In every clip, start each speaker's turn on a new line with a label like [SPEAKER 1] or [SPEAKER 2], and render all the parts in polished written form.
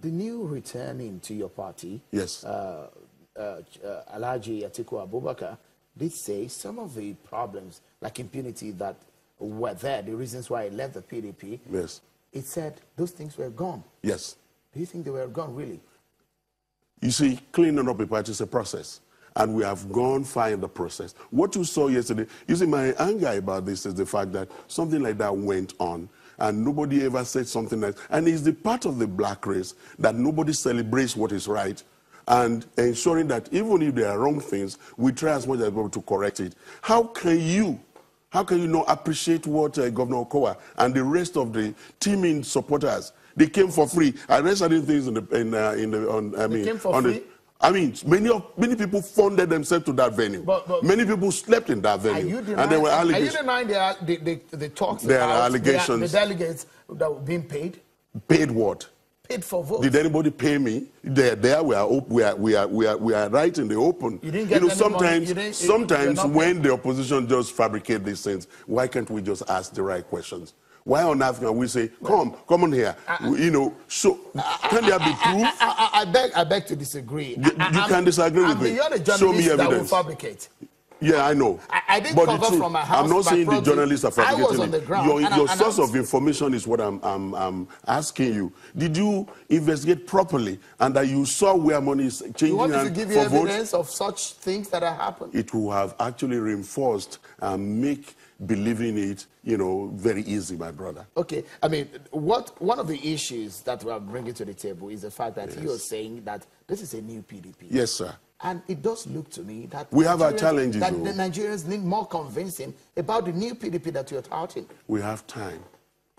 [SPEAKER 1] The new returning to your party,
[SPEAKER 2] Yes.
[SPEAKER 1] Alhaji Atiku Abubakar, did say some of the problems, like impunity, that were there, the reasons why he left the PDP,
[SPEAKER 2] Yes.
[SPEAKER 1] it said those things were gone.
[SPEAKER 2] Yes.
[SPEAKER 1] Do you think they were gone, really?
[SPEAKER 2] You see, cleaning up a party is a process, and we have gone far in the process. What you saw yesterday, you see, my anger about this is the fact that something like that went on, and nobody ever said something like that. And it's the part of the black race that nobody celebrates what is right, and ensuring that even if there are wrong things, we try as much as possible to correct it. How can you not appreciate what Governor Okowa and the rest of the teaming supporters? They came for free. I read certain things many people funded themselves to that venue. But many people slept in that venue. And there were allegations.
[SPEAKER 1] Are you denying the talks
[SPEAKER 2] there
[SPEAKER 1] about
[SPEAKER 2] are allegations.
[SPEAKER 1] The delegates that were being paid?
[SPEAKER 2] Paid what?
[SPEAKER 1] Paid for votes.
[SPEAKER 2] Did anybody pay me? There we are right in the open.
[SPEAKER 1] You didn't get
[SPEAKER 2] sometimes when the opposition just fabricate these things, why can't we just ask the right questions? Why on earth can we say, come on here? So can there be proof?
[SPEAKER 1] I beg to disagree.
[SPEAKER 2] You can disagree with me.
[SPEAKER 1] You're the
[SPEAKER 2] Show me
[SPEAKER 1] journalist that will
[SPEAKER 2] evidence.
[SPEAKER 1] fabricate.
[SPEAKER 2] Yeah, I know.
[SPEAKER 1] I did cover from my house.
[SPEAKER 2] I'm not saying the journalists are fabricating.
[SPEAKER 1] I was on the ground.
[SPEAKER 2] Your source of information is what I'm asking you. Did you investigate properly and that you saw where money is changing?
[SPEAKER 1] You want me to give you evidence of such things that have happened?
[SPEAKER 2] It will have actually reinforced and make believing it, very easy, my brother.
[SPEAKER 1] Okay. I mean, one of the issues that we are bringing to the table is the fact that you are saying that this is a new PDP.
[SPEAKER 2] Yes, sir.
[SPEAKER 1] And it does look to me that
[SPEAKER 2] we have our challenges.
[SPEAKER 1] That the Nigerians need more convincing about the new PDP that you're touting.
[SPEAKER 2] We have time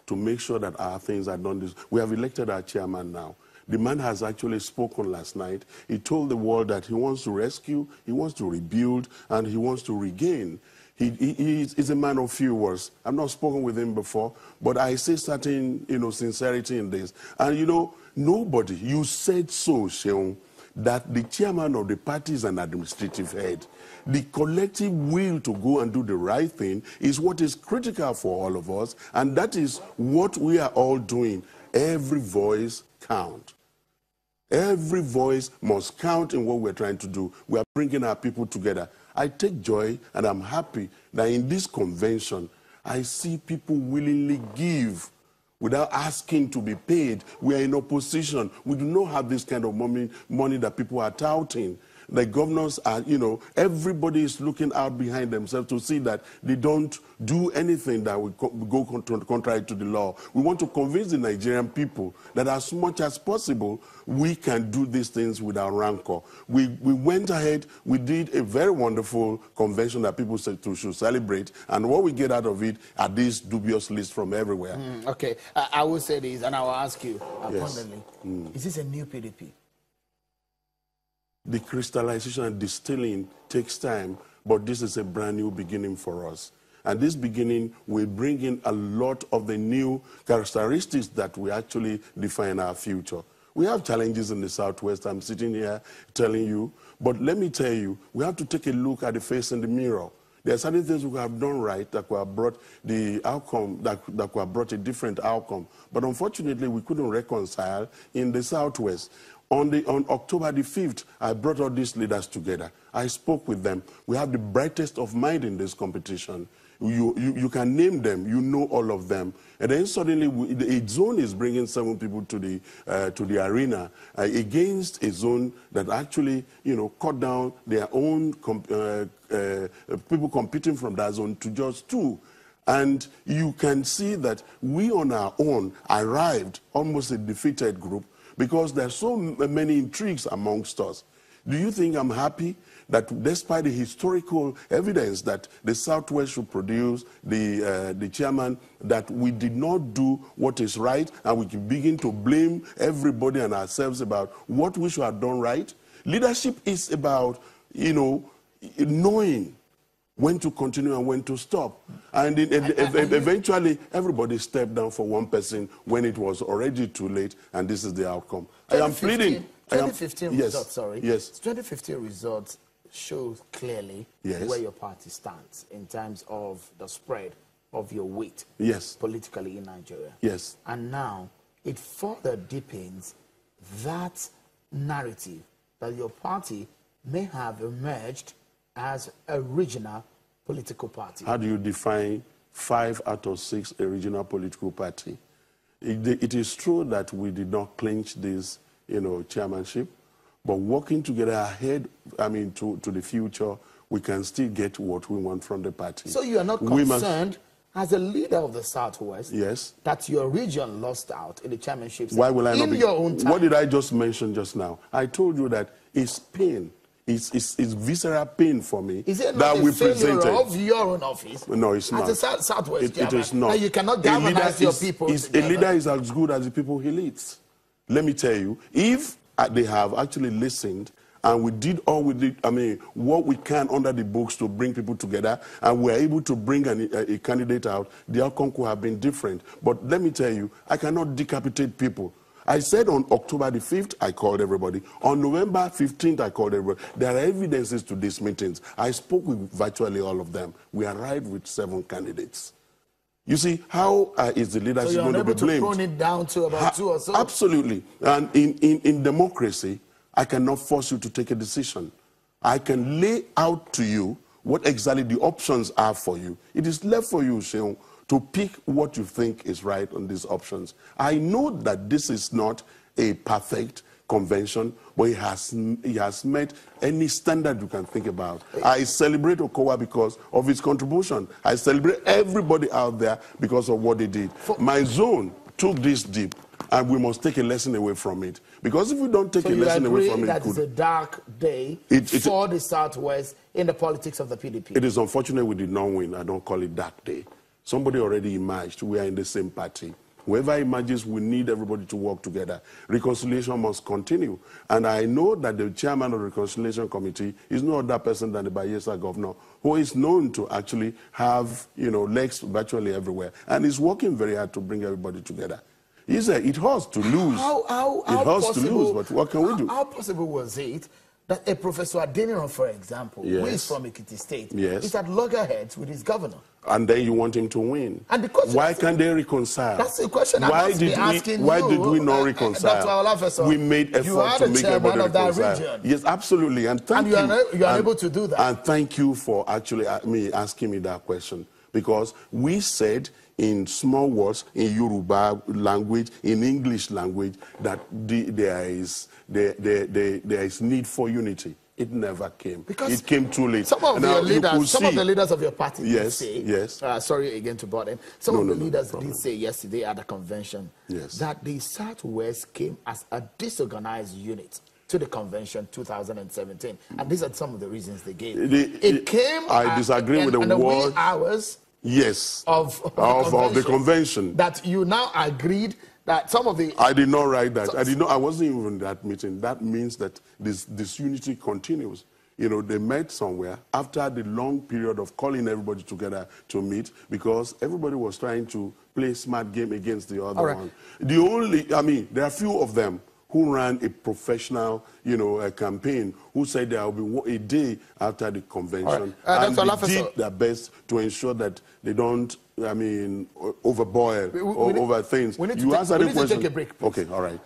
[SPEAKER 2] to make sure that our things are done. We have elected our chairman now. The man has actually spoken last night. He told the world that he wants to rescue, he wants to rebuild, and he wants to regain. He's a man of few words. I've not spoken with him before, but I see certain, sincerity in this. And, nobody, you said so, Sheung, that the chairman of the party is an administrative head. The collective will to go and do the right thing is what is critical for all of us, and that is what we are all doing. Every voice counts. Every voice must count in what we're trying to do. We are bringing our people together. I take joy and I'm happy that in this convention, I see people willingly give without asking to be paid. We are in opposition. We do not have this kind of money that people are touting. The governors are, everybody is looking out behind themselves to see that they don't do anything that will go contrary to the law. We want to convince the Nigerian people that as much as possible, we can do these things without rancor. We went ahead, we did a very wonderful convention that people said should celebrate, and what we get out of it are these dubious lists from everywhere.
[SPEAKER 1] Okay, I will say this, and I will ask you abundantly, is this a new PDP?
[SPEAKER 2] The crystallization and distilling takes time, but this is a brand new beginning for us. And this beginning will bring in a lot of the new characteristics that will actually define our future. We have challenges in the Southwest. I'm sitting here telling you, but let me tell you, we have to take a look at the face in the mirror. There are certain things we have done right that could have brought the outcome, that could have brought a different outcome. But unfortunately, we couldn't reconcile in the Southwest. On October the 5th, I brought all these leaders together. I spoke with them. We have the brightest of mind in this competition. You can name them. You know all of them. And then suddenly, a zone is bringing 7 people to the arena against a zone that actually, cut down their own people competing from that zone to just 2. And you can see that we on our own arrived almost a defeated group, because there's so many intrigues amongst us. Do you think I'm happy that despite the historical evidence that the Southwest should produce the chairman, that we did not do what is right, and we can begin to blame everybody and ourselves about what we should have done right? Leadership is about, knowing when to continue and when to stop. And eventually, everybody stepped down for one person when it was already too late, and this is the outcome. I am pleading.
[SPEAKER 1] 2015 results,
[SPEAKER 2] Yes.
[SPEAKER 1] 2015 results show clearly where your party stands in terms of the spread of your weight politically in Nigeria.
[SPEAKER 2] Yes.
[SPEAKER 1] And now, it further deepens that narrative that your party may have emerged as a regional political party?
[SPEAKER 2] How do you define 5 out of 6 a regional political party? It is true that we did not clinch this, chairmanship, but working together ahead, to the future, we can still get what we want from the party.
[SPEAKER 1] So you are not concerned, as a leader of the Southwest,
[SPEAKER 2] yes,
[SPEAKER 1] that your region lost out in the chairmanships?
[SPEAKER 2] Why will I not
[SPEAKER 1] in your own time?
[SPEAKER 2] What did I just mention just now? I told you that it's pain. It's visceral pain for me.
[SPEAKER 1] Is it
[SPEAKER 2] that
[SPEAKER 1] not
[SPEAKER 2] we
[SPEAKER 1] a failure
[SPEAKER 2] presented
[SPEAKER 1] of your own office?
[SPEAKER 2] No, it's not.
[SPEAKER 1] As a Southwest
[SPEAKER 2] it is not.
[SPEAKER 1] You cannot galvanize your people.
[SPEAKER 2] A leader is as good as the people he leads. Let me tell you, if they have actually listened and we did all we did, what we can under the books to bring people together, and we're able to bring a candidate out, the outcome could have been different. But let me tell you, I cannot decapitate people. I said on October the 5th, I called everybody. On November 15th, I called everybody. There are evidences to these meetings. I spoke with virtually all of them. We arrived with 7 candidates. You see, how is the leadership going to be blamed?
[SPEAKER 1] So you're unable to prune it down to about 2 or so?
[SPEAKER 2] Absolutely. And in democracy, I cannot force you to take a decision. I can lay out to you what exactly the options are for you. It is left for you, Sheung, to pick what you think is right on these options. I know that this is not a perfect convention, but it has met any standard you can think about. I celebrate Okowa because of his contribution. I celebrate everybody out there because of what they did. My zone took this deep, and we must take a lesson away from it. Because if we don't take a lesson away from it,
[SPEAKER 1] that is a dark day for the Southwest in the politics of the PDP.
[SPEAKER 2] It is unfortunate we did not win. I don't call it dark day. Somebody already emerged. We are in the same party. Whoever emerges, we need everybody to work together. Reconciliation must continue. And I know that the chairman of the Reconciliation Committee is no other person than the Bayelsa governor, who is known to actually have, legs virtually everywhere. And is working very hard to bring everybody together. He said it hurts to lose. It hurts to lose, but what can we do?
[SPEAKER 1] How possible was it that a Professor Adeniran, for example, who is from Ekiti State, is at loggerheads with his governor?
[SPEAKER 2] And then you want him to win.
[SPEAKER 1] And because
[SPEAKER 2] why can't they reconcile?
[SPEAKER 1] That's the question
[SPEAKER 2] why did we not reconcile?
[SPEAKER 1] Dr. Olafeso,
[SPEAKER 2] we made effort to make everybody reconcile. Yes, absolutely. And thank you.
[SPEAKER 1] And you are able to do that.
[SPEAKER 2] And thank you for actually asking me that question. Because we said in small words, in Yoruba language, in English language, that there is need for unity. It never came. Because it came too late.
[SPEAKER 1] Some of the leaders of your party did say, sorry again to bother. Some of the leaders did say yesterday at the convention that the Southwest came as a disorganized unit to the convention 2017. And these are some of the reasons they gave. It came
[SPEAKER 2] I disagree with the word.
[SPEAKER 1] Hours of the convention. That you now agreed that some of the...
[SPEAKER 2] I did not write that. I wasn't even in that meeting. That means that this unity continues. They met somewhere after the long period of calling everybody together to meet, because everybody was trying to play smart game against the other one. There are few of them who ran a professional, campaign, who said there will be a day after the convention. And they did their best to ensure that they don't, overboil or over things.
[SPEAKER 1] We need to take a break, please.
[SPEAKER 2] Okay, all right.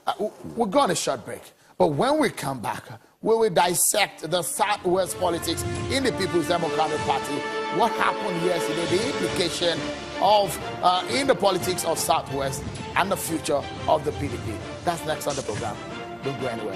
[SPEAKER 1] We'll go on a short break. But when we come back, we will dissect the Southwest politics in the People's Democratic Party. What happened yesterday, the implication of in the politics of Southwest and the future of the PDP. That's next on the program. Don't go anywhere.